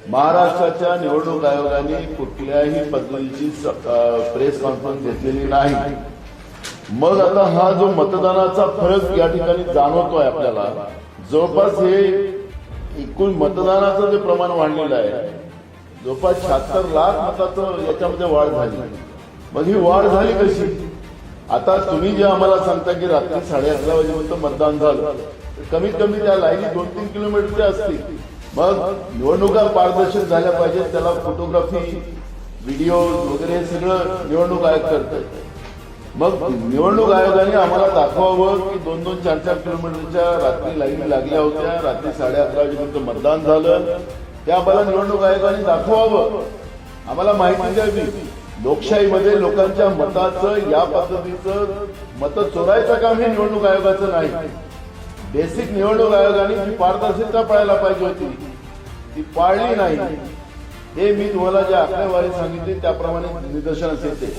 महाराष्ट्राच्या निवडणूक आयोगाने कुठल्याही पद्धतीची प्रेस कॉन्फरन्स घेतलेली नाही। मग आता हा जो मतदानाचा फरक या ठिकाणी जाणवतोय आपल्याला, जवळपास हे एकूण मतदानाचं जे प्रमाण वाढलेलं आहे, जवळपास 76 लाख मताचं याच्यामध्ये वाढ झाली। मग ही वाढ झाली कशी? आता तुम्ही जे आम्हाला सांगता की रात्री 11:30 वाजेपर्यंत मतदान झालं, कमीत कमी त्या लाईनी 2-3 किलोमीटरच्या असतील। मग निवडणुका पारदर्शक झाल्या पाहिजेत, त्याला फोटोग्राफी, व्हिडिओ वगैरे सगळं निवडणूक आयोग करतंय। मग निवडणूक आयोगाने आम्हाला दाखवावं की 2-2, 4-4 किलोमीटरच्या रात्री लाईनी लागल्या होत्या, रात्री 11:30 वाजेपर्यंत मतदान झालं, ते आम्हाला निवडणूक आयोगाने दाखवावं, आम्हाला माहिती द्यावी। लोकशाहीमध्ये लोकांच्या मताचं या पद्धतीचं मत चोरायचं काम हे निवडणूक आयोगाचं नाही। बेसिक निवडणूक आयोगाने जी पारदर्शकता पाळायला पाहिजे होती ती पाळली नाही। हे मी तुम्हाला ज्या आकडेवारी सांगितली त्याप्रमाणे निदर्शनास येते।